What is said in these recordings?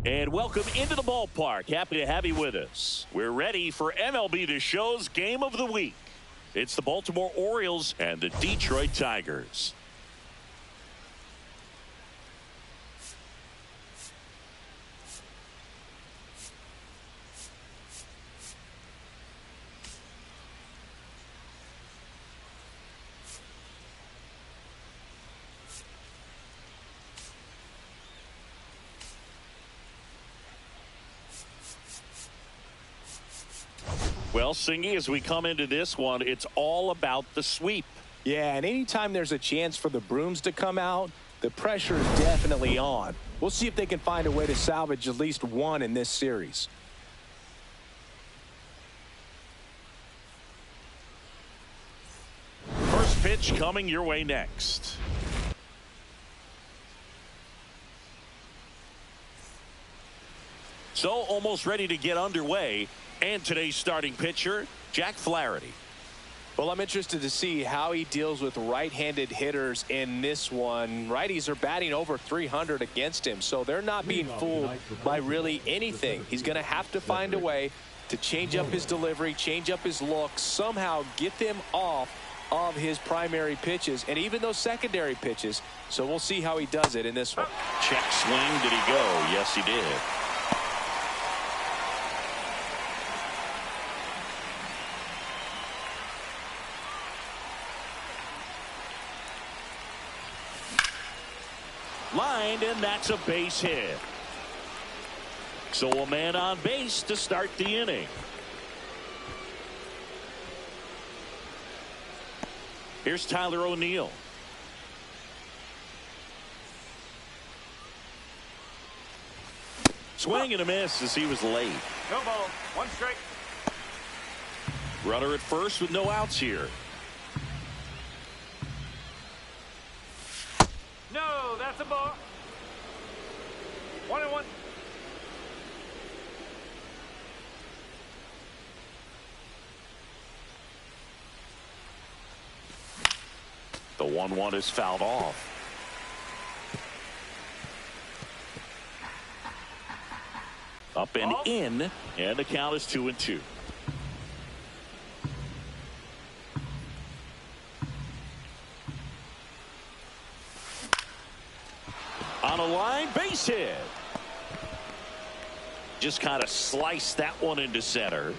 And welcome into the ballpark. Happy to have you with us. We're ready for MLB The Show's Game of the Week. It's the Baltimore Orioles and the Detroit Tigers. Well, Singy, as we come into this one, it's all about the sweep. Yeah, and anytime there's a chance for the brooms to come out, the pressure is definitely on. We'll see if they can find a way to salvage at least one in this series. First pitch coming your way next. So almost ready to get underway. And today's starting pitcher, Jack Flaherty. Well, I'm interested to see how he deals with right-handed hitters in this one. Righties are batting over 300 against him, so they're not being fooled by really anything. He's going to have to find a way to change up his delivery, change up his look, somehow get them off of his primary pitches and even those secondary pitches. So we'll see how he does it in this one. Check swing. Did he go? Yes, he did. Lined, and that's a base hit. So a man on base to start the inning. Here's Tyler O'Neill. Swing and a miss as he was late. No ball, one strike. Runner at first with no outs here. No, that's a ball. 1-1. The 1-1 is fouled off. Up and in, and the count is 2-2. line, base hit. Just kind of sliced that one into center.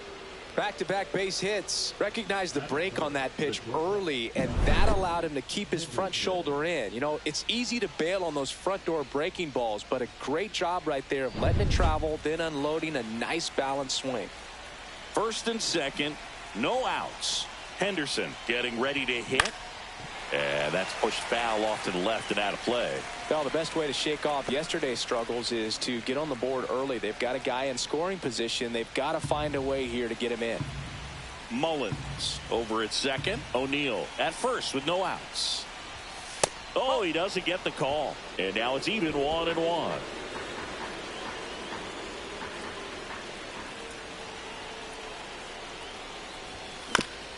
Back-to-back base hits. Recognized the break on that pitch early, and that allowed him to keep his front shoulder in. You know, it's easy to bail on those front door breaking balls, but a great job right there of letting it travel, then unloading a nice balanced swing. First and second, no outs. Henderson getting ready to hit. And that's pushed foul off to the left and out of play. Well, the best way to shake off yesterday's struggles is to get on the board early. They've got a guy in scoring position. They've got to find a way here to get him in. Mullins over at second. O'Neill at first with no outs. Oh, he doesn't get the call. And now it's even 1-1.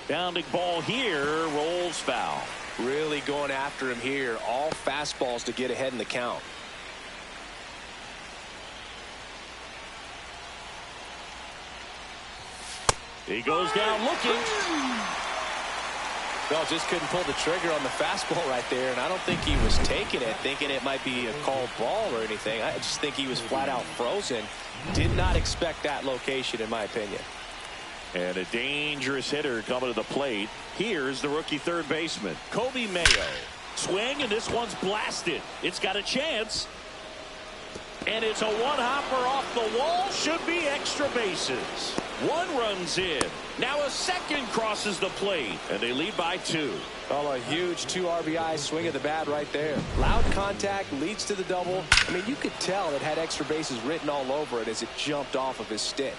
Bounding ball here, rolls foul. Really going after him here. All fastballs to get ahead in the count. He goes down looking. Well, just couldn't pull the trigger on the fastball right there, and I don't think he was taking it, thinking it might be a called ball or anything. I just think he was flat out frozen. Did not expect that location, in my opinion. And a dangerous hitter coming to the plate. Here's the rookie third baseman, Kobe Mayo. Swing, and this one's blasted. It's got a chance. And it's a one-hopper off the wall. Should be extra bases. One runs in. Now a second crosses the plate, and they lead by 2. Well, a huge 2 RBI swing of the bat right there. Loud contact leads to the double. I mean, you could tell it had extra bases written all over it as it jumped off of his stick.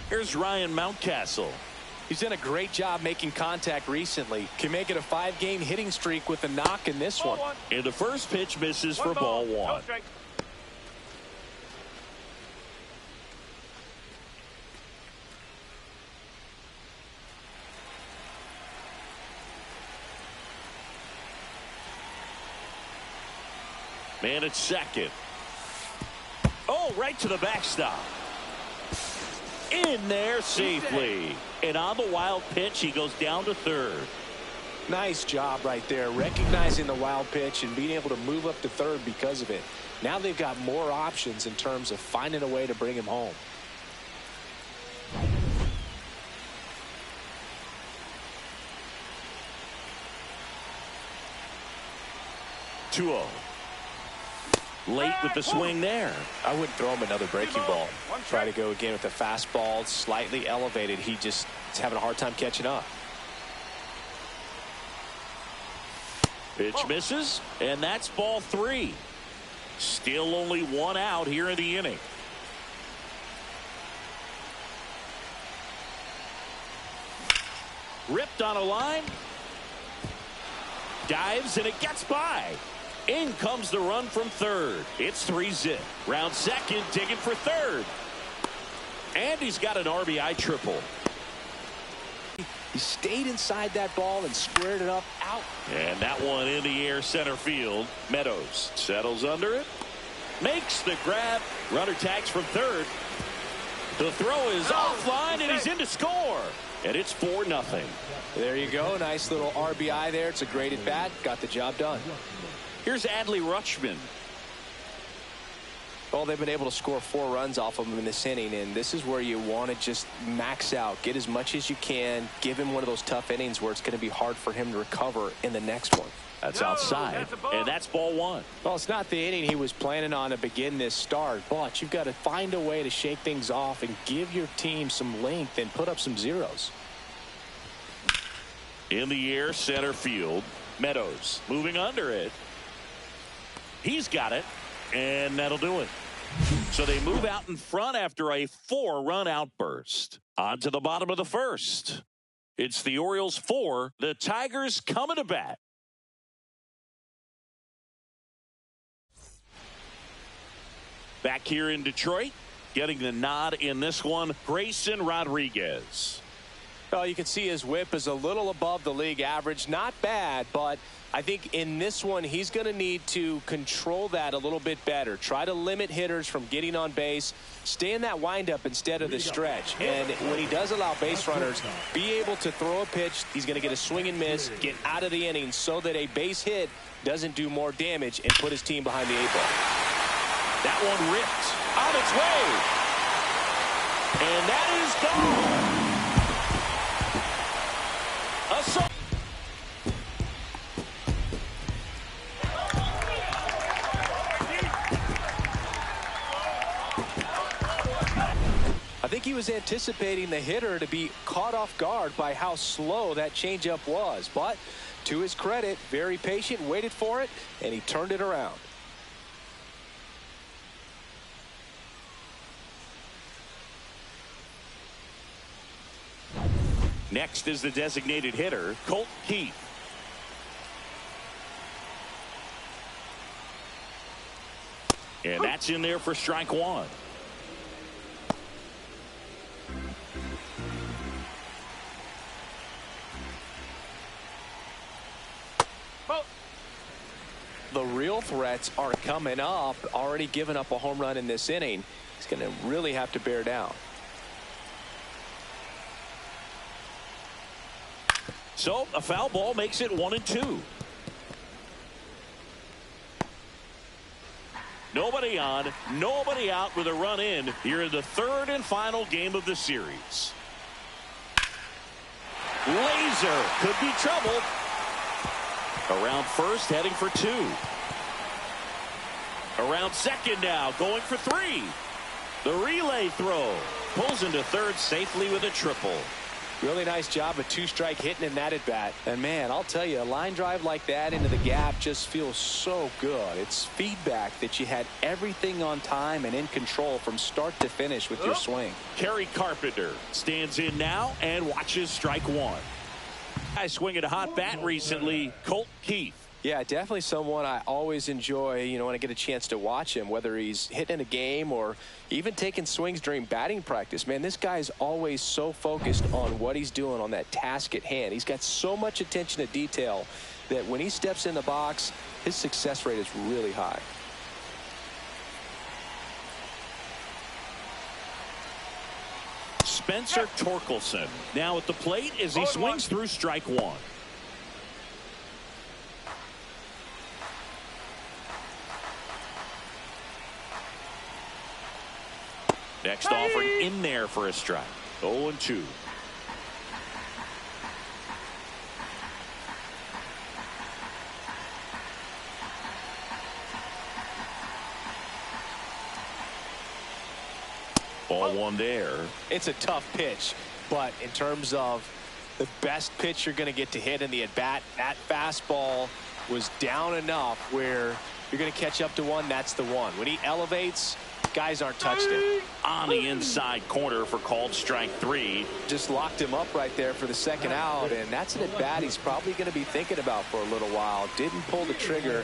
Here's Ryan Mountcastle. He's done a great job making contact recently. Can make it a 5-game hitting streak with a knock in this one. And the first pitch misses for ball 1. Man at second. Oh, right to the backstop. In there safely. And on the wild pitch, he goes down to third. Nice job right there, recognizing the wild pitch and being able to move up to third because of it. Now they've got more options in terms of finding a way to bring him home. Two-0. Late with the swing there. I wouldn't throw him another breaking ball. Try to go again with the fastball, slightly elevated. He just is having a hard time catching up. Pitch misses, and that's ball 3. Still only 1 out here in the inning. Ripped on a line. Dives, and it gets by. In comes the run from third. It's 3-zip. Round second, digging for third. And he's got an RBI triple. He stayed inside that ball and squared it up out. And that one in the air center field. Meadows settles under it. Makes the grab. Runner tags from third. The throw is offline, and he's in to score. And it's 4-0. There you go. Nice little RBI there. It's a great at bat. Got the job done. Here's Adley Rutschman. Well, they've been able to score 4 runs off of him in this inning, and this is where you want to just max out, get as much as you can, give him one of those tough innings where it's going to be hard for him to recover in the next one. That's outside, and that's ball 1. Well, it's not the inning he was planning on to begin this start, but you've got to find a way to shake things off and give your team some length and put up some zeros. In the air, center field. Meadows moving under it. He's got it, and that'll do it. So they move out in front after a 4-run outburst. On to the bottom of the first. It's the Orioles 4, the Tigers coming to bat. Back here in Detroit, getting the nod in this one, Grayson Rodriguez. Well, you can see his whip is a little above the league average. Not bad, but I think in this one, he's going to need to control that a little bit better. Try to limit hitters from getting on base. Stay in that windup instead of the stretch. And when he does allow base runners, be able to throw a pitch. He's going to get a swing and miss, get out of the inning so that a base hit doesn't do more damage and put his team behind the 8 ball. That one ripped on its way. And that is gone. I think he was anticipating the hitter to be caught off guard by how slow that changeup was. But to his credit, very patient, waited for it, and he turned it around. Next is the designated hitter, Colt Keith. And that's in there for strike one. The real threats are coming up. Already given up a home run in this inning. He's going to really have to bear down. So a foul ball makes it 1-2. Nobody on, nobody out with a run in here in the third and final game of the series. Laser could be trouble. Around first, heading for 2. Around second now, going for 3. The relay throw pulls into third safely with a triple. Really nice job of 2-strike hitting in that at bat. And man, I'll tell you, a line drive like that into the gap just feels so good. It's feedback that you had everything on time and in control from start to finish with your swing. Kerry Carpenter stands in now and watches strike one. I swinging a hot bat recently, Colt Keith. Yeah, definitely someone I always enjoy, when I get a chance to watch him, whether he's hitting a game or even taking swings during batting practice. Man, this guy's always so focused on what he's doing on that task at hand. He's got so much attention to detail that when he steps in the box, his success rate is really high. Spencer Torkelson now at the plate as he swings through strike one. Next offering in there for a strike. 0-2. Ball one there. It's a tough pitch, but in terms of the best pitch you're going to get to hit in the at-bat, that fastball was down enough where you're going to catch up to one. That's the one. When he elevates, guys aren't touched it. On the inside corner for called strike 3. Just locked him up right there for the second out, and that's an at-bat he's probably going to be thinking about for a little while. Didn't pull the trigger.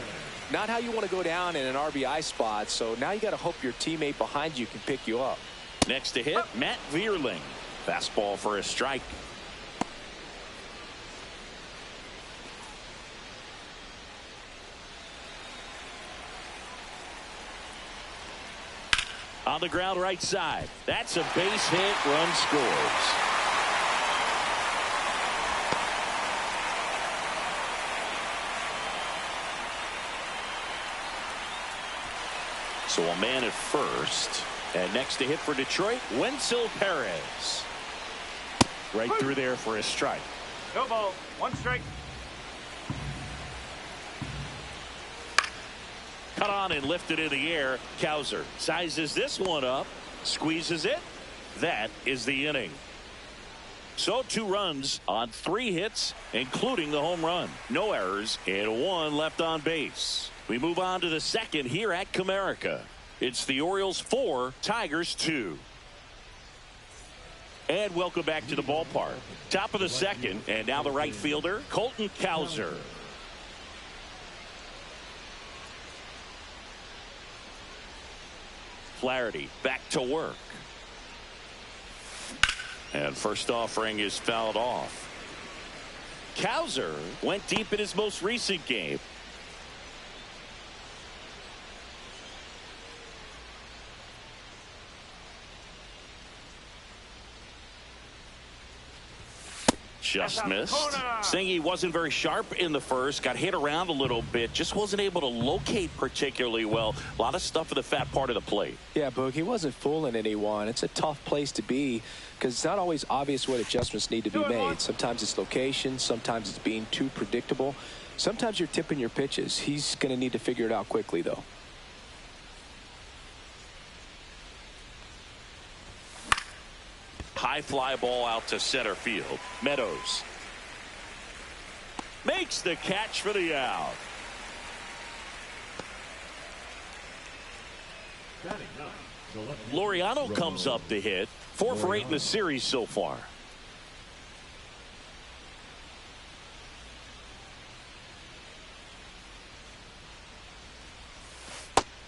Not how you want to go down in an RBI spot, so now you got to hope your teammate behind you can pick you up. Next to hit, Matt Vierling. Fastball for a strike. On the ground right side. That's a base hit. Run scores. So a man at first. And next to hit for Detroit, Wenzel Perez. Right through there for a strike. No ball. 1 strike. Cut on and lifted in the air. Cowser sizes this one up, squeezes it. That is the inning. So 2 runs on 3 hits, including the home run. No errors and 1 left on base. We move on to the second here at Comerica. It's the Orioles 4, Tigers 2. And welcome back to the ballpark. Top of the second, and now the right fielder, Colton Cowser. Flaherty back to work. And first offering is fouled off. Cowser went deep in his most recent game. Just missed. Saying he wasn't very sharp in the first, got hit around a little bit, just wasn't able to locate particularly well. A lot of stuff in the fat part of the plate. Yeah, Boog, he wasn't fooling anyone. It's a tough place to be because it's not always obvious what adjustments need to be made. Sometimes it's location, sometimes it's being too predictable. Sometimes you're tipping your pitches. He's going to need to figure it out quickly, though. High fly ball out to center field. Meadows makes the catch for the out. Laureano comes up to hit. 4 for 8 in the series so far.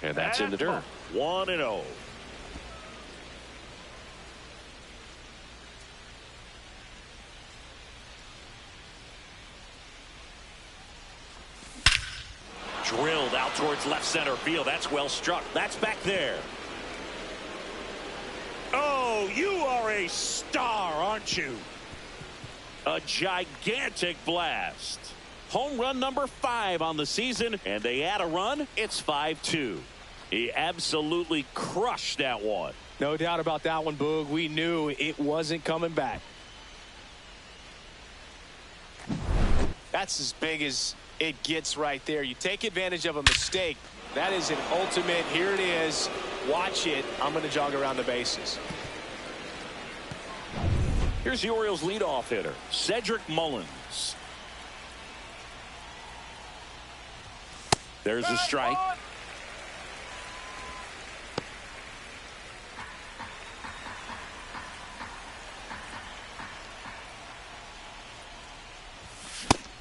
And that's in the dirt. 1-0. Drilled out towards left center field. That's well struck. That's back there. Oh, you are a star, aren't you? A gigantic blast. Home run number 5 on the season, and they add a run. It's 5-2. He absolutely crushed that one. No doubt about that one, Boog. We knew it wasn't coming back. That's as big as it gets right there. You take advantage of a mistake. That is an ultimate. Here it is. Watch it. I'm going to jog around the bases. Here's the Orioles leadoff hitter, Cedric Mullins. There's a strike.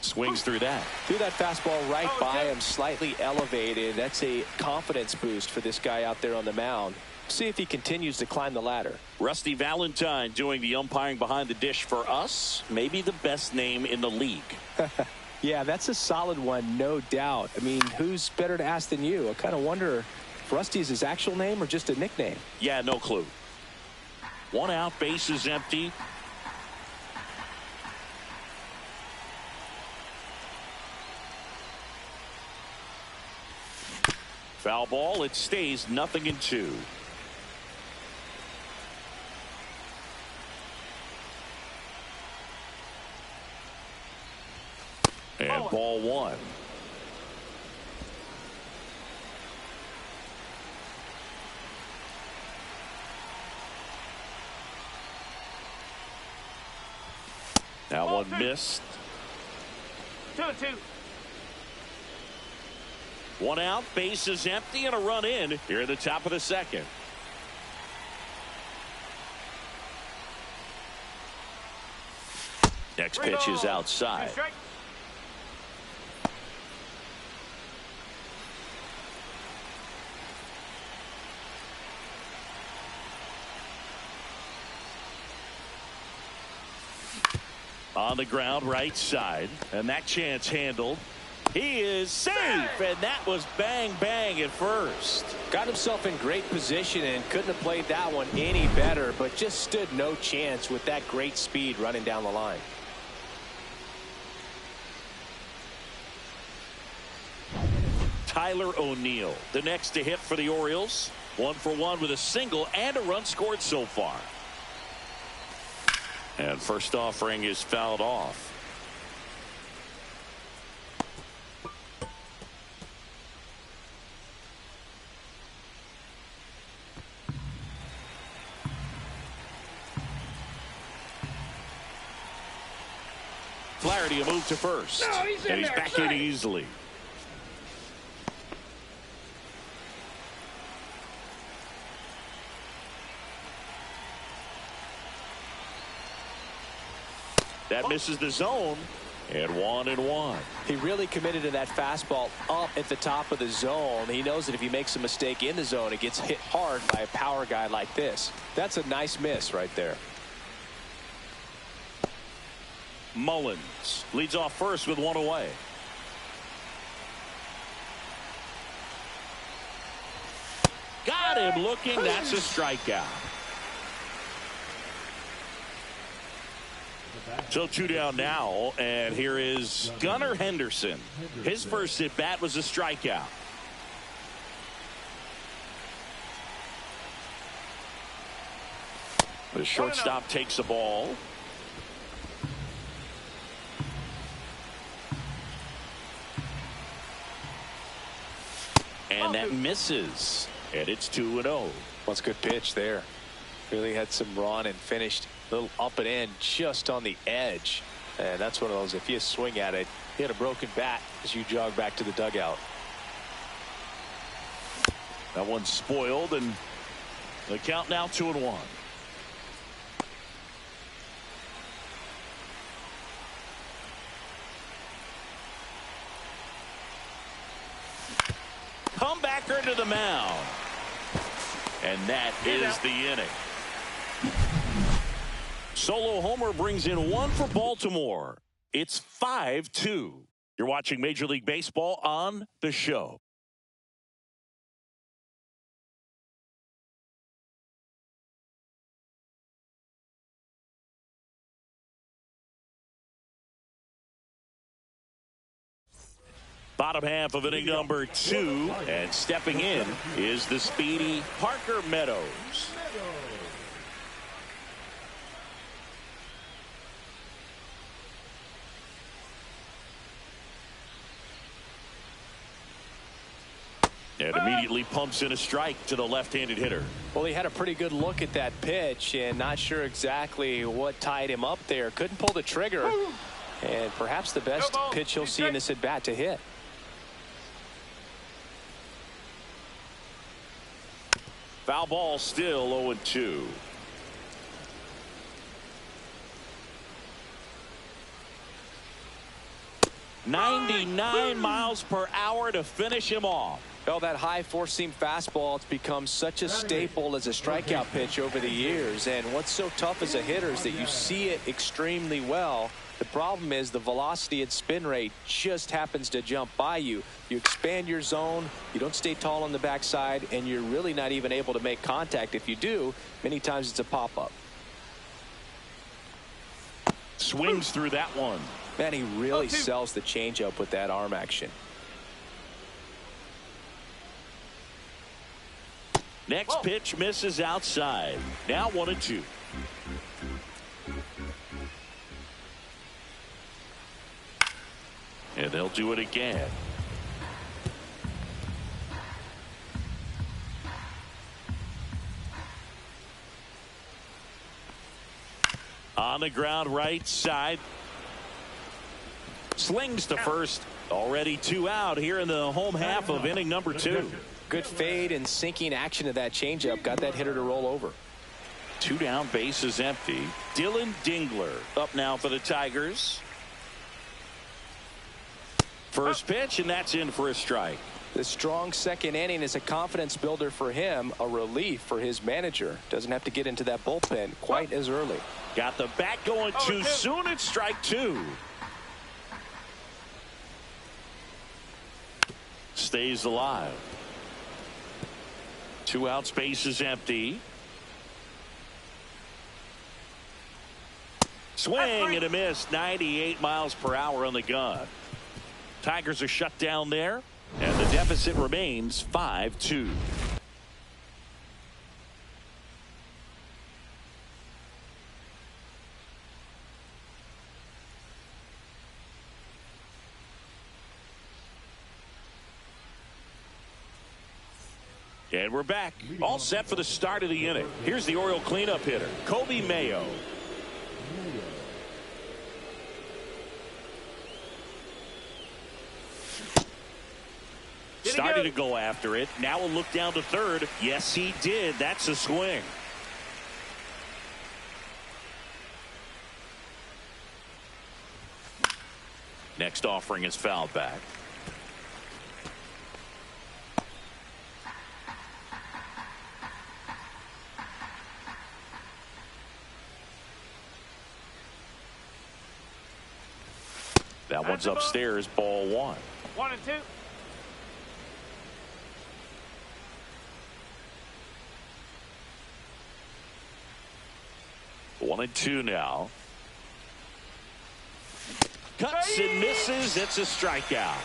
Swings through that. Threw that fastball right by him, slightly elevated. That's a confidence boost for this guy out there on the mound. See if he continues to climb the ladder. Rusty Valentine doing the umpiring behind the dish for us. Maybe the best name in the league. Yeah, that's a solid one, no doubt. I mean, who's better to ask than you? I kind of wonder if Rusty is his actual name or just a nickname. Yeah, no clue. 1 out, base is empty. Foul ball. It stays 0-2. And ball 1. That one missed. 2-2. 1 out, base is empty, and a run in here at the top of the second. Next pitch is outside. On the ground, right side, and that chance handled. He is safe, and that was bang, bang at first. Got himself in great position and couldn't have played that one any better, but just stood no chance with that great speed running down the line. Tyler O'Neill, the next to hit for the Orioles. 1 for 1 with a single and a run scored so far. And first offering is fouled off. Flaherty a move to first. And he's back in easily. That misses the zone. And 1-1. He really committed to that fastball up at the top of the zone. He knows that if he makes a mistake in the zone, it gets hit hard by a power guy like this. That's a nice miss right there. Mullins leads off first with one away. Got him looking. That's a strikeout. So 2 down now, and here is Gunnar Henderson. His first at bat was a strikeout. The shortstop takes the ball. And that misses. And it's 2-0. That's a good pitch there. Really had some run and finished a little up and in just on the edge. And that's one of those, if you swing at it, you hit a broken bat as you jog back to the dugout. That one's spoiled, and the count now 2-1. Comebacker to the mound. And that is the inning. Solo homer brings in one for Baltimore. It's 5-2. You're watching Major League Baseball on The Show. Bottom half of inning number 2, and stepping in is the speedy Parker Meadows. And immediately pumps in a strike to the left-handed hitter. Well, he had a pretty good look at that pitch and not sure exactly what tied him up there. Couldn't pull the trigger, and perhaps the best pitch he'll see in this at bat to hit. Foul ball, still 0-2. .99 miles per hour to finish him off. Well, that high four-seam fastball, it's become such a staple as a strikeout pitch over the years. And what's so tough as a hitter is that you see it extremely well. The problem is the velocity and spin rate just happens to jump by you. You expand your zone, you don't stay tall on the backside, and you're really not even able to make contact. If you do, many times it's a pop-up. Swings through that one. Man, he really sells the changeup with that arm action. Next pitch misses outside. Now 1-2. And they'll do it again. On the ground right side. Slings to first. Already 2 out here in the home half of inning number 2. Good fade and sinking action of that changeup. Got that hitter to roll over. 2 down, base is empty. Dylan Dingler up now for the Tigers. First pitch, and that's in for a strike. The strong second inning is a confidence builder for him, a relief for his manager. Doesn't have to get into that bullpen quite as early. Got the bat going too soon. It's strike 2. Stays alive. 2 out, space is empty. Swing and a miss. 98 miles per hour on the gun. Tigers are shut down there, and the deficit remains 5-2. And we're back, all set for the start of the inning. Here's the Oriole cleanup hitter, Kobe Mayo. Started to go after it. Now we'll look down to third. Yes, he did. That's a swing. Next offering is fouled back. That one's upstairs, ball one. 1 and 2. One and two now. Cuts and misses. It's a strikeout.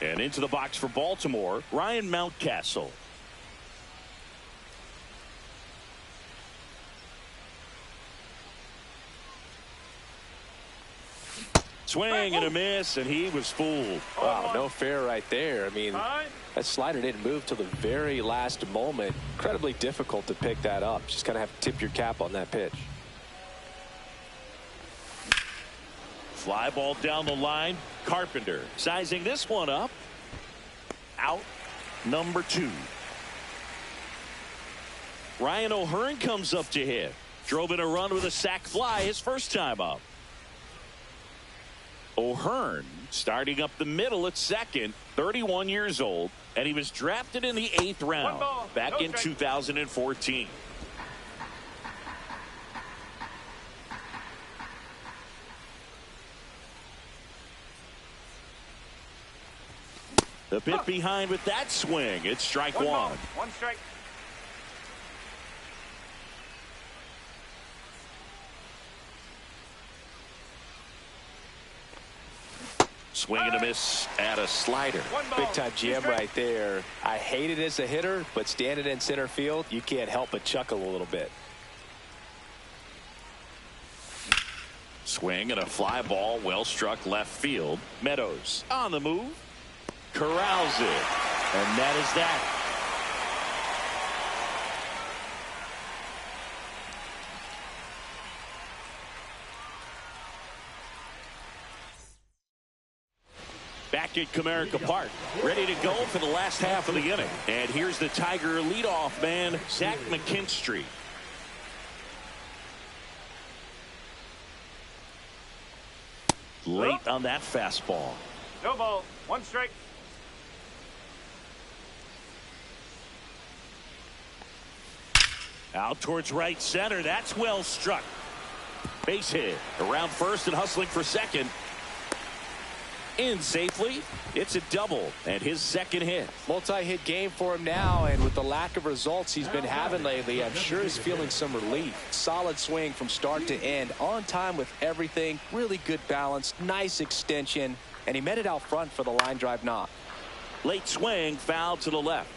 And into the box for Baltimore, Ryan Mountcastle. Swing and a miss, and he was fooled. Wow, no fair right there. I mean, that slider didn't move till the very last moment. Incredibly difficult to pick that up. Just kind of have to tip your cap on that pitch. Fly ball down the line. Carpenter sizing this one up. Out number 2. Ryan O'Hearn comes up to hit. Drove in a run with a sac fly his first time up. O'Hearn starting up the middle at second, 31 years old, and he was drafted in the 8th round back in 2014. The bit behind with that swing. It's strike one. 1 strike. Swing and a miss at a slider. Big time GM right there. I hate it as a hitter, but standing in center field, you can't help but chuckle a little bit. Swing and a fly ball, well struck left field. Meadows on the move. Corrals it. And that is that. Back at Comerica Park, ready to go for the last half of the inning. And here's the Tiger leadoff man, Zach McKinstry. Late on that fastball. No ball. 1 strike. Out towards right center. That's well struck. Base hit around first and hustling for second. In safely. It's a double and his second hit. Multi-hit game for him now, and with the lack of results he's been having lately, I'm sure he's feeling some relief. Solid swing from start to end, on time with everything, really good balance, nice extension, and he met it out front for the line drive knock. Late swing, foul to the left.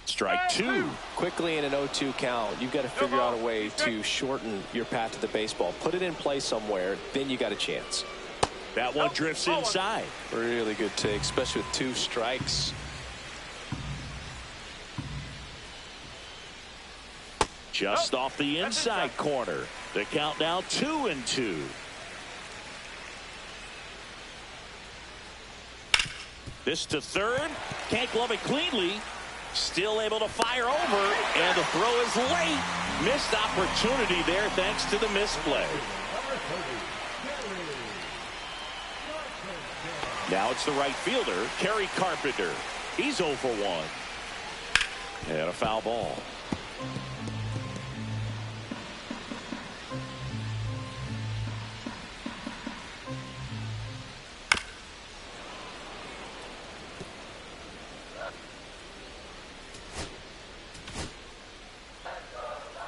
Strike 2. Quickly in an 0-2 count, you've got to figure out a way to shorten your path to the baseball. Put it in play somewhere, then you got a chance. That one drifts inside. Really good take, especially with 2 strikes. Just off the inside corner. The count now 2-2. This to third. Can't glove it cleanly. Still able to fire over, and the throw is late. Missed opportunity there thanks to the misplay. Now it's the right fielder, Kerry Carpenter. He's 0 for 1. And a foul ball.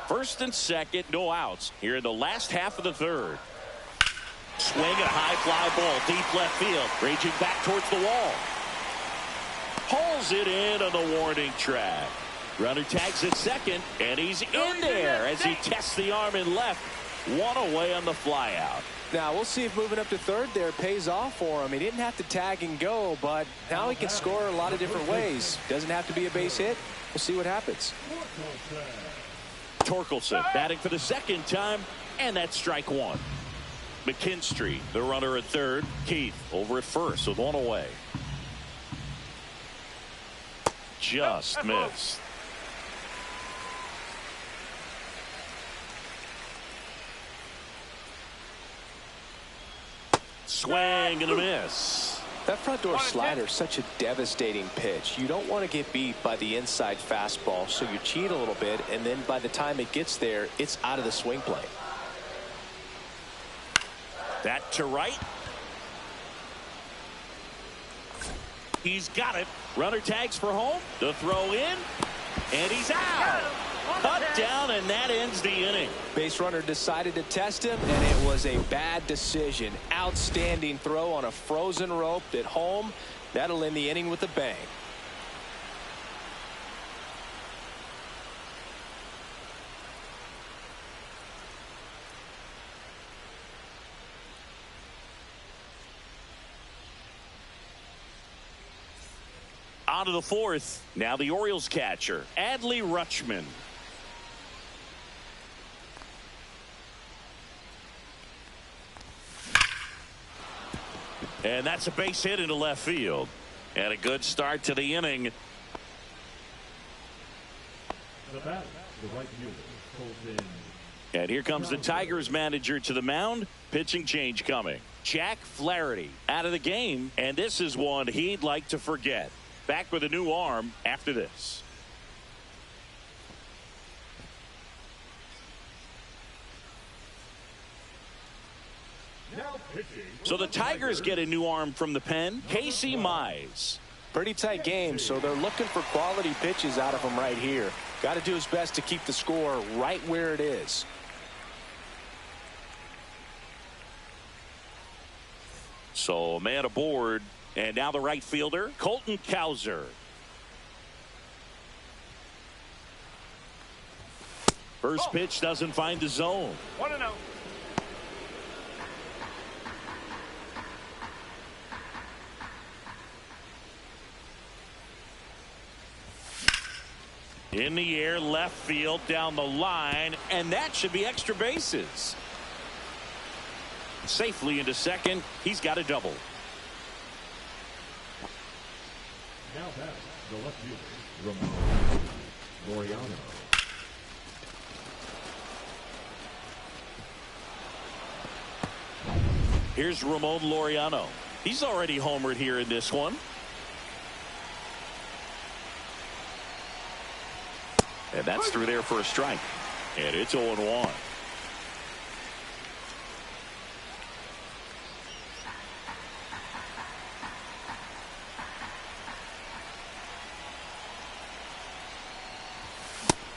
First and second, no outs here in the last half of the third. Swing and a high fly ball deep left field, raging back towards the wall. Pulls it in on the warning track. Runner tags at second, and he's in there as he tests the arm in left. 1 away on the fly out. Now we'll see if moving up to third there pays off for him. He didn't have to tag and go, but now he can score a lot of different ways. Doesn't have to be a base hit. We'll see what happens. Torkelson batting for the second time, and that's strike 1. McKinstry, the runner at third. Keith over at first with 1 away. Just missed. Swing and a miss. That front door slider is such a devastating pitch. You don't want to get beat by the inside fastball, so you cheat a little bit, and then by the time it gets there, it's out of the swing plane. That to right. He's got it. Runner tags for home. The throw in. And he's out. Cut down, and that ends the inning. Base runner decided to test him, and it was a bad decision. Outstanding throw on a frozen rope at home. That'll end the inning with a bang. On to the fourth. Now the Orioles catcher, Adley Rutschman. And that's a base hit into left field. And a good start to the inning. And here comes the Tigers manager to the mound. Pitching change coming. Jack Flaherty out of the game. And this is one he'd like to forget. Back with a new arm after this. So the Tigers get a new arm from the pen. Casey Mize. Pretty tight game, so they're looking for quality pitches out of him right here. Got to do his best to keep the score right where it is. So a man aboard. And now the right fielder, Colton Cowser. First pitch doesn't find the zone. 1-0. In the air, left field, down the line, and that should be extra bases. Safely into second. He's got a double. Now back the left fielder, Ramon Laureano. Here's Ramon Laureano. He's already homered here in this one. And that's through there for a strike. And it's 0-1.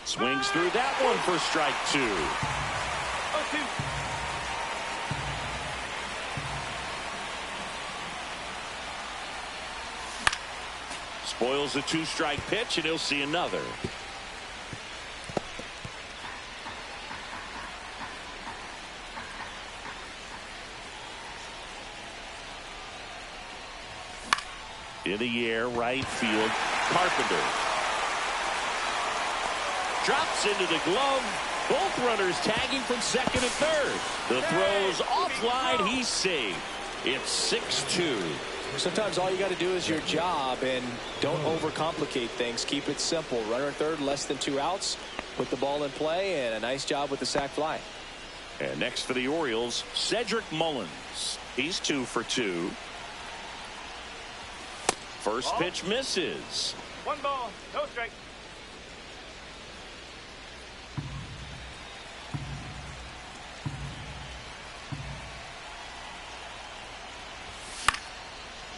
Swings through that one for strike 2. 0-2. Spoils the 2-strike pitch, and he'll see another. In the air, right field, Carpenter. Drops into the glove. Both runners tagging from second and third. The throw's offline. He's safe. It's 6-2. Sometimes all you got to do is your job, and don't overcomplicate things. Keep it simple. Runner at third, less than 2 outs. Put the ball in play, and a nice job with the sac fly. And next for the Orioles, Cedric Mullins. He's 2 for 2. First pitch misses. 1 ball, no strike.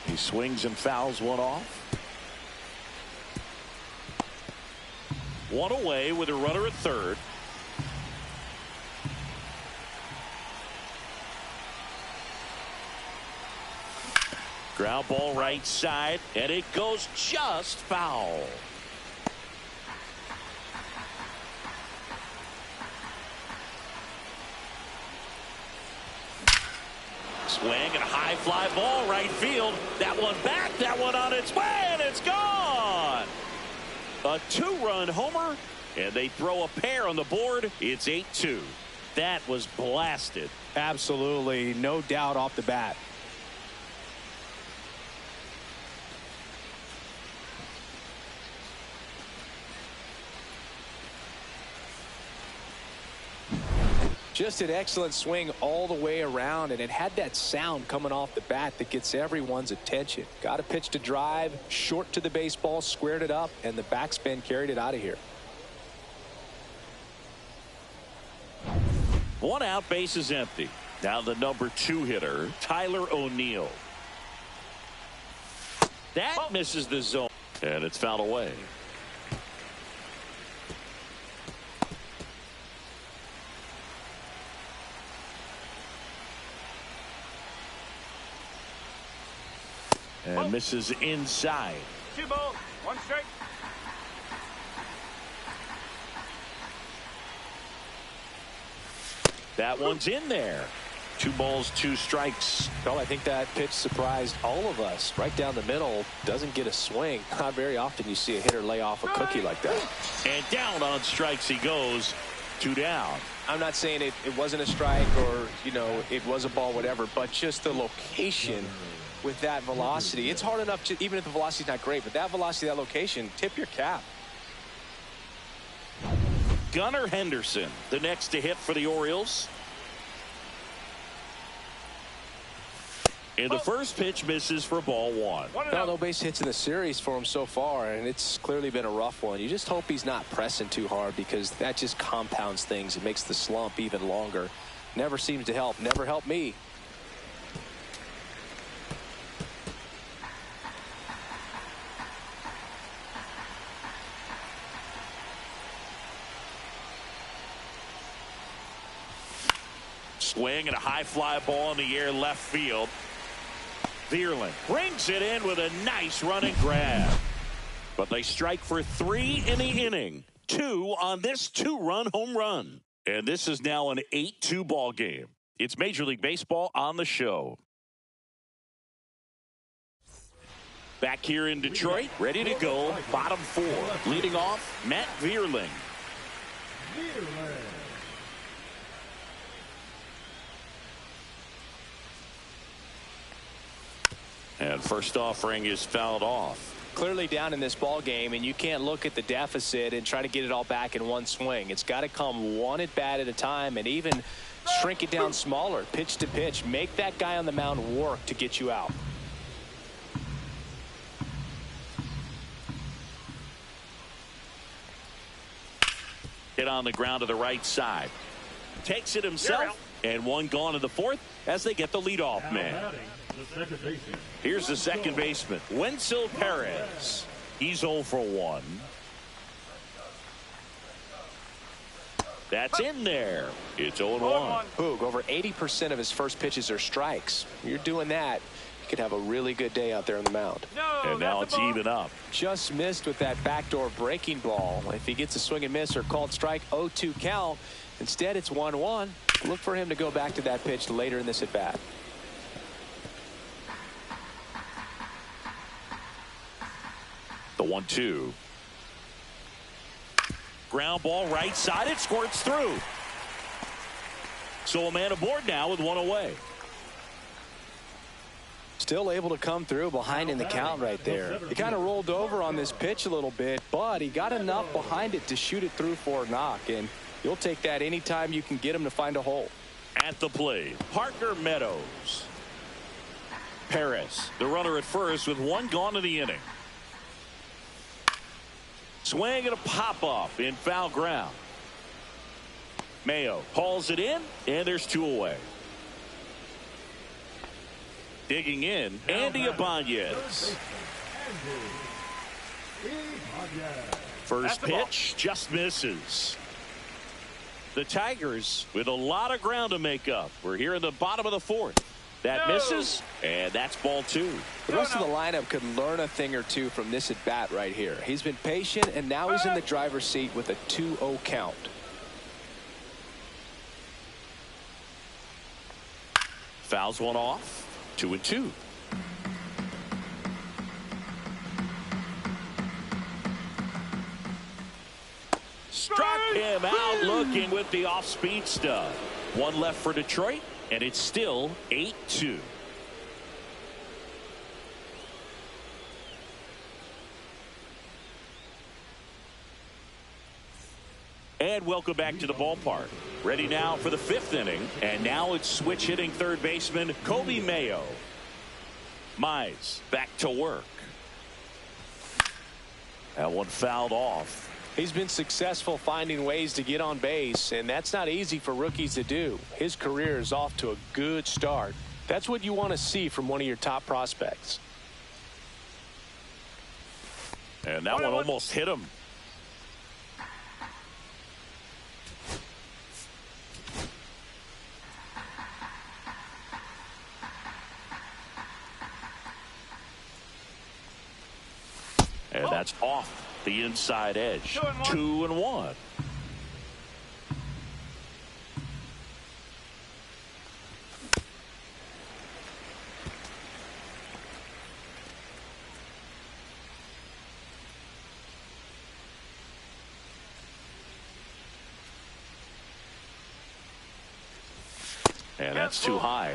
He swings and fouls one off. One away with a runner at third. Ground ball right side, and it goes just foul. Swing and a high fly ball right field. That one back, that one on its way, and it's gone. A 2-run homer, and they throw a pair on the board. It's 8-2. That was blasted. Absolutely, no doubt off the bat. Just an excellent swing all the way around, and it had that sound coming off the bat that gets everyone's attention. Got a pitch to drive, short to the baseball, squared it up, and the backspin carried it out of here. One out, base is empty. Now the number 2 hitter, Tyler O'Neill. That misses the zone, and it's fouled away. And misses inside. 2 balls, 1 strike. That one's in there. 2 balls, 2 strikes. Well, I think that pitch surprised all of us. Right down the middle, doesn't get a swing. Not very often you see a hitter lay off a cookie like that. And down on strikes he goes. 2 down. I'm not saying it wasn't a strike or, you know, it was a ball, whatever, but just the location with that velocity. It's hard enough to, even if the velocity's not great, but that velocity, that location, tip your cap. Gunnar Henderson, the next to hit for the Orioles. And the first pitch misses for ball 1. Well, no base hits in the series for him so far, and it's clearly been a rough one. You just hope he's not pressing too hard, because that just compounds things. It makes the slump even longer. Never seems to help. Never helped me. Swing and a high fly ball in the air left field. Vierling brings it in with a nice running grab. But they strike for 3 in the inning. 2 on this 2-run home run. And this is now an 8-2 ball game. It's Major League Baseball on the show. Back here in Detroit, ready to go. Bottom 4. Leading off, Matt Vierling. And first offering is fouled off. Clearly down in this ball game, and you can't look at the deficit and try to get it all back in one swing. It's got to come one at bat at a time, and even shrink it down smaller, pitch to pitch. Make that guy on the mound work to get you out. Hit on the ground to the right side. Takes it himself, and 1 gone in the 4th as they get the leadoff man. Here's the second baseman, Wenzel Perez. He's 0 for 1. That's in there. It's 0-1. Boog, over 80% of his first pitches are strikes. You're doing that, you could have a really good day out there on the mound. And now it's even up. Just missed with that backdoor breaking ball. If he gets a swing and miss or called strike, 0-2 count. Instead, it's 1-1. Look for him to go back to that pitch later in this at bat. The 1-2. Ground ball right side. It squirts through. So a man aboard now with 1 away. Still able to come through behind in the count right there. He kind of rolled over on this pitch a little bit, but he got enough behind it to shoot it through for a knock, and you'll take that anytime you can get him to find a hole. At the plate, Parker Meadows. Perez, the runner at first with 1 gone in the inning. Swing and a pop-off in foul ground. Mayo hauls it in, and there's 2 away. Digging in, Andy Ibanez. First pitch just misses. The Tigers with a lot of ground to make up. We're here in the bottom of the 4th. That misses, and that's ball 2. The rest of the lineup could learn a thing or two from this at bat right here. He's been patient, and now he's in the driver's seat with a 2-0 count. Fouls one off. 2-2. Struck him out looking with the off-speed stuff. 1 left for Detroit, and it's still 8-2. And welcome back to the ballpark. Ready now for the 5th inning. And now it's switch hitting third baseman Kobe Mayo. Mize back to work. That one fouled off. He's been successful finding ways to get on base, and that's not easy for rookies to do. His career is off to a good start. That's what you want to see from one of your top prospects. And that one almost hit him. And that's off the inside edge. 2-1. And that's too high.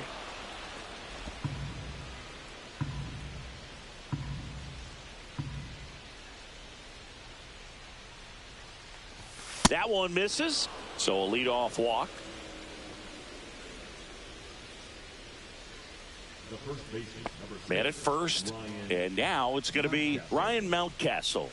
That one misses, so a leadoff walk. The first baseman, number 6, Man at first, and now it's going to be Ryan Mountcastle.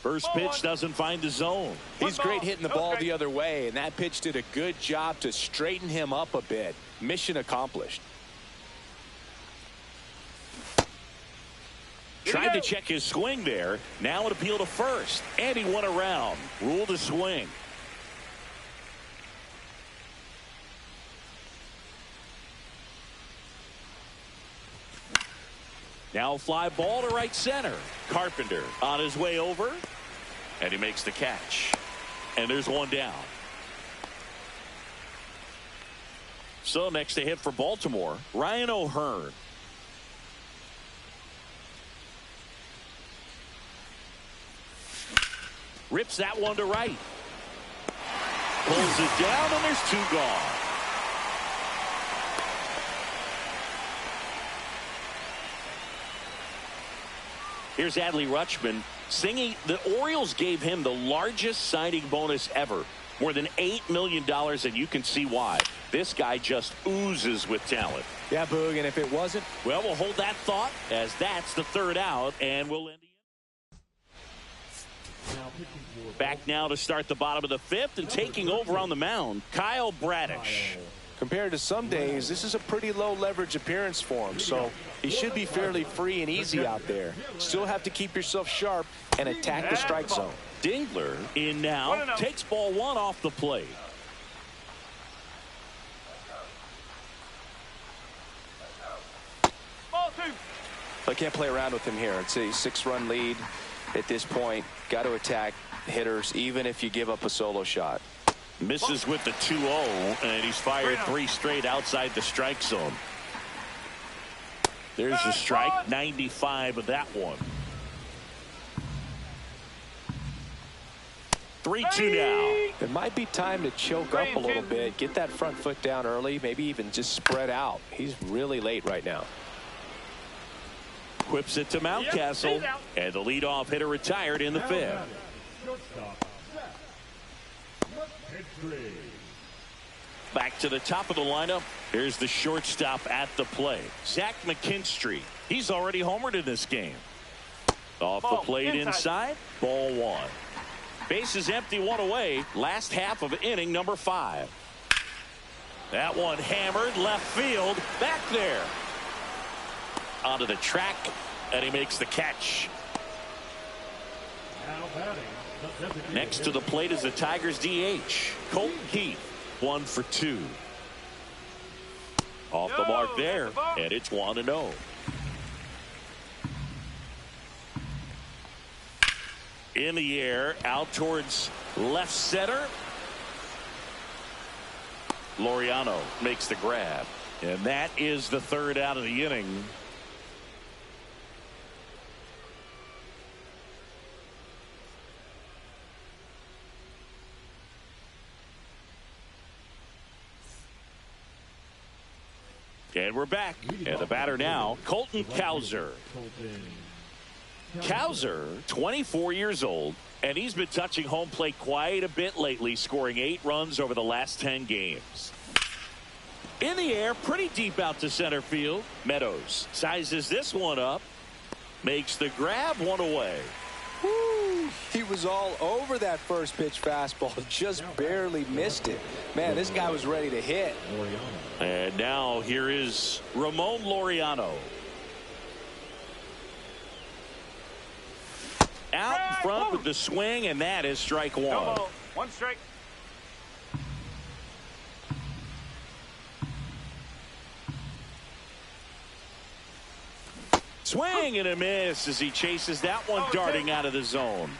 First pitch doesn't find the zone. He's great hitting the ball the other way, and that pitch did a good job to straighten him up a bit. Mission accomplished. Tried to check his swing there. Now an appeal to first. And he went around. Rule to swing. Now fly ball to right center. Carpenter on his way over. And he makes the catch. And there's one down. So next to hit for Baltimore, Ryan O'Hearn. Rips that one to right. Pulls it down, and there's 2 gone. Here's Adley Rutschman singing. The Orioles gave him the largest signing bonus ever. More than $8 million, and you can see why. This guy just oozes with talent. Yeah, Boog, and if it wasn't, well, we'll hold that thought as that's the 3rd out, and we'll end the back now to start the bottom of the 5th, and taking over on the mound, Kyle Bradish. compared to some days, this is a pretty low leverage appearance for him, so he should be fairly free and easy out there. Still have to keep yourself sharp and attack the strike zone. Dingler in now, takes ball 1 off the plate. Ball 2. I can't play around with him here. It's a 6-run lead at this point. Got to attack hitters even if you give up a solo shot. Misses with the 2-0, and he's fired 3 straight outside the strike zone. There's the strike, 95 of that one. 3-2 now. It might be time to choke up a little bit, get that front foot down early, maybe even just spread out. He's really late right now. Whips it to Mountcastle, and the leadoff hitter retired in the 5th. Back to the top of the lineup. Here's the shortstop at the plate, Zach McKinstry. He's already homered in this game. Off the plate inside, ball 1. Base is empty, 1 away. Last half of inning number 5. That one hammered left field, back there. Onto the track, and he makes the catch. Next to the plate is the Tigers DH, Colton Keith. 1 for 2. Off the mark there, and it's 1-0. In the air, out towards left center. Laureano makes the grab, and that is the 3rd out of the inning. And we're back. And the batter now, Colton Cowser. Cowser, 24 years old, and he's been touching home plate quite a bit lately, scoring 8 runs over the last 10 games. In the air, pretty deep out to center field. Meadows sizes this one up, makes the grab, one away. Woo, he was all over that first pitch fastball, just barely missed it. Man, this guy was ready to hit. And now here is Ramon Laureano. Out in front with the swing, and that is strike one. No ball. 1 strike. Swing and a miss as he chases that one darting out of the zone.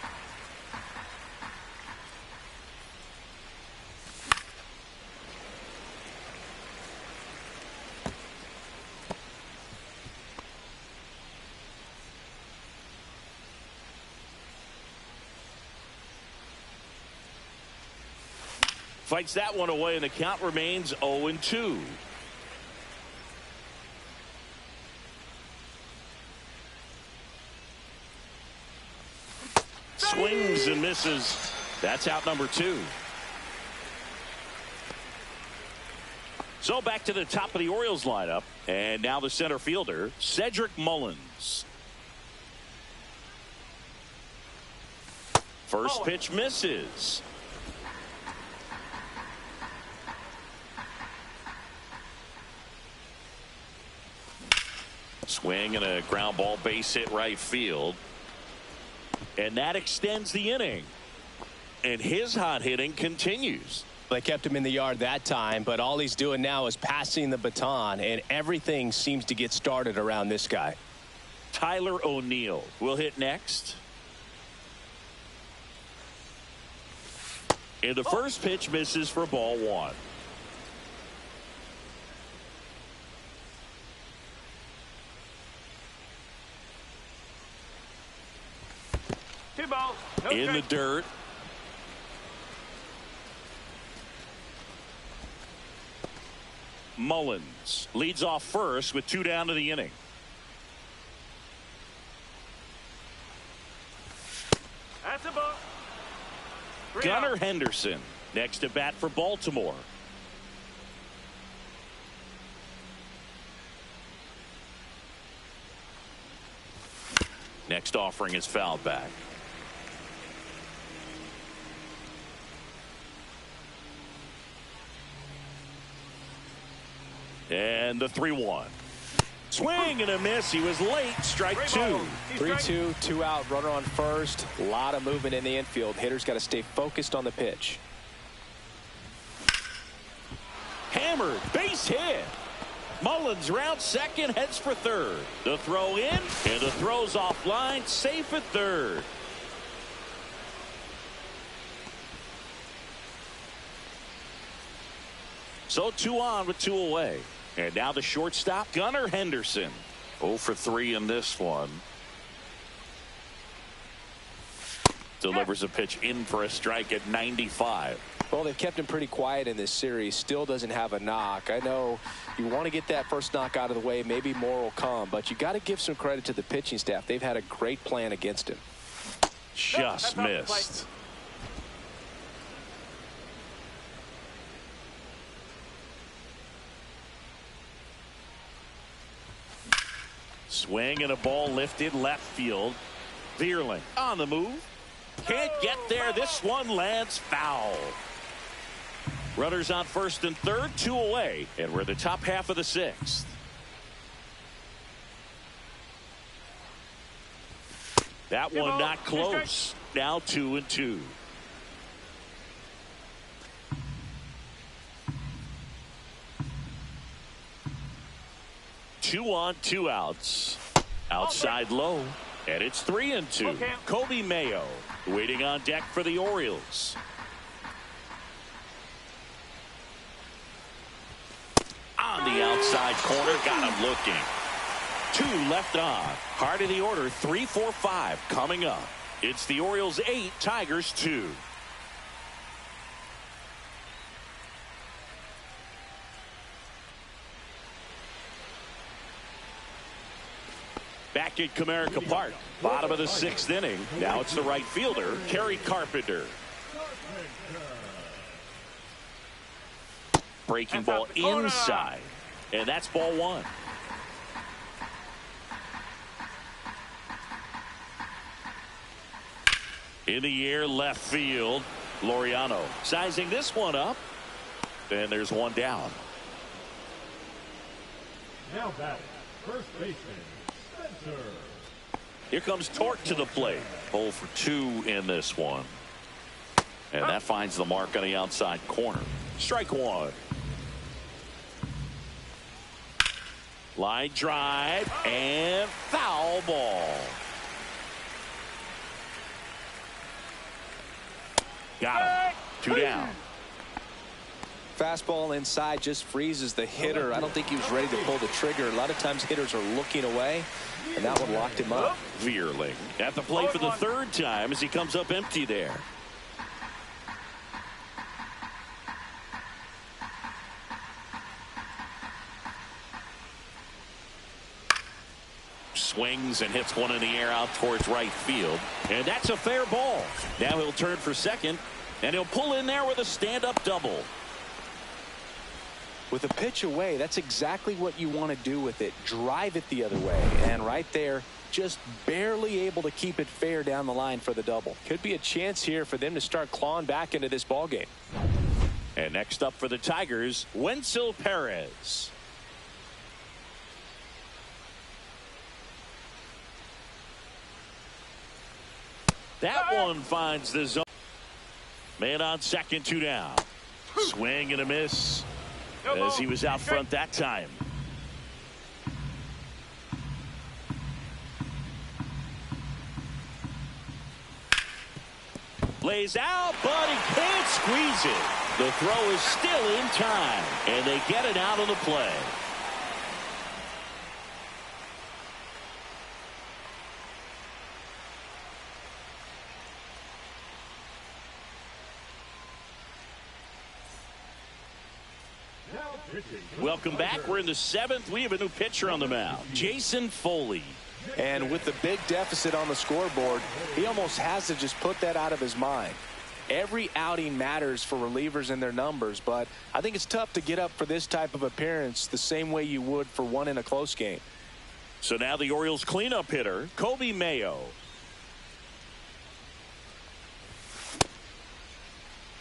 Fights that one away, and the count remains 0-2. Swings and misses. That's out number 2. So back to the top of the Orioles lineup, and now the center fielder, Cedric Mullins. First pitch misses. Swing and a ground ball, base hit right field. And that extends the inning. And his hot hitting continues. They kept him in the yard that time, but all he's doing now is passing the baton, and everything seems to get started around this guy. Tyler O'Neill will hit next. And the first pitch misses for ball 1. No in the dirt. Mullins leads off first with 2 down to the inning. That's a ball. Gunnar Henderson next to bat for Baltimore. Next offering is fouled back. And the 3-1. Swing and a miss. He was late. Strike 2. 3-2, 2 out, runner on first. A lot of movement in the infield. Hitter's got to stay focused on the pitch. Hammered, base hit. Mullins rounds second, heads for third. The throw in, and the throw's offline, safe at third. So 2 on with 2 away. And now the shortstop, Gunnar Henderson. 0 for 3 in this one. Delivers a pitch in for a strike at 95. Well, they've kept him pretty quiet in this series. Still doesn't have a knock. I know you want to get that first knock out of the way. Maybe more will come. But you got to give some credit to the pitching staff. They've had a great plan against him. Just missed. Swing and a ball lifted left field. Vierling on the move. Can't get there. This one lands foul. Runners on first and third, 2 away. And we're the top half of the 6th. That one not close. Now 2-2. 2 on, 2 outs. Outside low. And it's 3-2. Kobe Mayo waiting on deck for the Orioles. On the outside corner, got him looking. 2 left on. Heart of the order, 3, 4, 5 coming up. It's the Orioles 8, Tigers 2. back at Comerica Park. Bottom of the 6th inning. Now it's the right fielder, Kerry Carpenter. Breaking ball inside. And that's ball 1. In the air, left field. Laureano sizing this one up. And there's one down. Now batting, first baseman, Spencer. Here comes Torque to the plate. 0 for 2 in this one. And that finds the mark on the outside corner. Strike 1. Line drive and foul ball. Got him. 2 down. Fastball inside just freezes the hitter. I don't think he was ready to pull the trigger. A lot of times hitters are looking away, and that one locked him up. Veerling at the plate for the 3rd time as he comes up empty there. Swings and hits one in the air out towards right field. And that's a fair ball. Now he'll turn for second, and he'll pull in there with a stand-up double. With a pitch away, that's exactly what you want to do with it. Drive it the other way. And right there, just barely able to keep it fair down the line for the double. Could be a chance here for them to start clawing back into this ball game. And next up for the Tigers, Wenzel Perez. That one finds the zone. Man on second, 2 down. Swing and a miss as he was out front that time. Lays out, but he can't squeeze it. The throw is still in time, and they get it out of the play. Welcome back. We're in the 7th. We have a new pitcher on the mound, Jason Foley. And with the big deficit on the scoreboard, he almost has to just put that out of his mind. Every outing matters for relievers and their numbers, but I think it's tough to get up for this type of appearance the same way you would for one in a close game. So now the Orioles cleanup hitter, Kobe Mayo.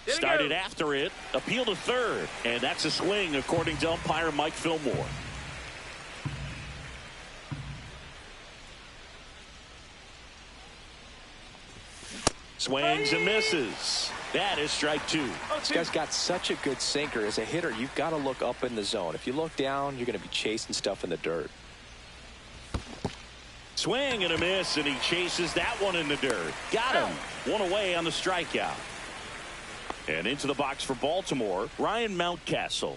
Started after it, appeal to third, and that's a swing according to umpire Mike Fillmore. Swings and misses. That is strike 2. This guy's got such a good sinker. As a hitter, you've got to look up in the zone. If you look down, you're going to be chasing stuff in the dirt. Swing and a miss, and he chases that one in the dirt. Got him. One away on the strikeout. And into the box for Baltimore, Ryan Mountcastle.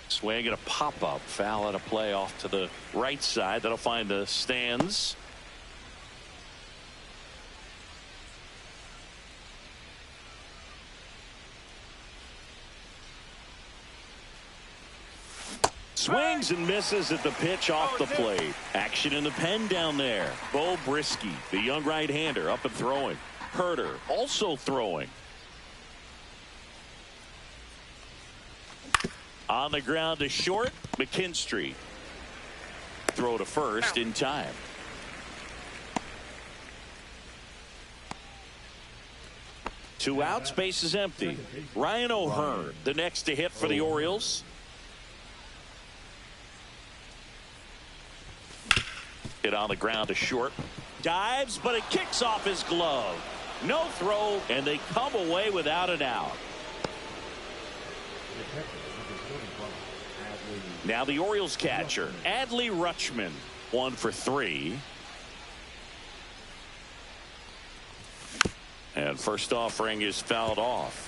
Swing and a pop-up. Foul at a play off to the right side. That'll find the stands. Swings and misses at the pitch off the plate. Action in the pen down there. Bo Brisky, the young right-hander, up and throwing. Herter also throwing. On the ground to short, McKinstry. Throw to first in time. Two outs, base is empty. Ryan O'Hearn, the next to hit for the Orioles. Hit on the ground to short. Dives, but it kicks off his glove. No throw, and they come away without an out. Now the Orioles catcher, Adley Rutschman, 1 for 3. And first offering is fouled off.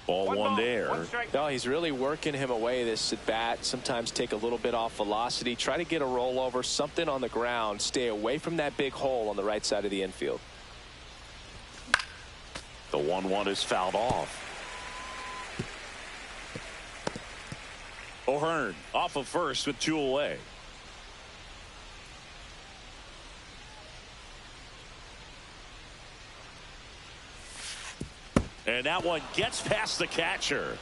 Ball one there. One strike. No, he's really working him away this at bat. Sometimes take a little bit off velocity. Try to get a rollover, something on the ground. Stay away from that big hole on the right side of the infield. The 1-1 is fouled off. O'Hearn off of first with 2 away. And that one gets past the catcher.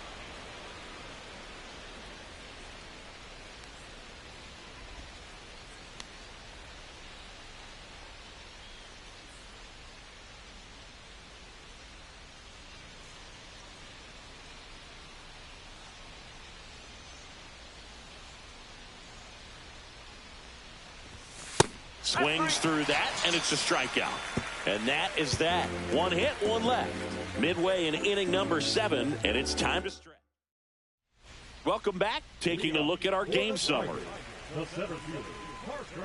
Swings through that, and it's a strikeout. And that is that. 1 hit, 1 left. Midway in inning number 7, and it's time to stretch. Welcome back. Taking a look at our game summary. The center fielder, Parker.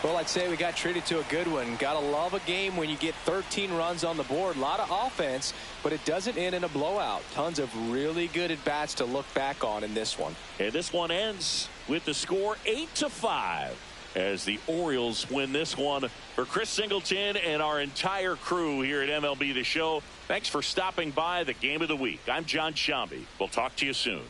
Well, I'd say we got treated to a good one. Gotta love a game when you get 13 runs on the board. A lot of offense, but it doesn't end in a blowout. Tons of really good at-bats to look back on in this one. And this one ends with the score 8-5 as the Orioles win this one. For Chris Singleton and our entire crew here at MLB The Show, thanks for stopping by the Game of the Week. I'm John Shambi. We'll talk to you soon.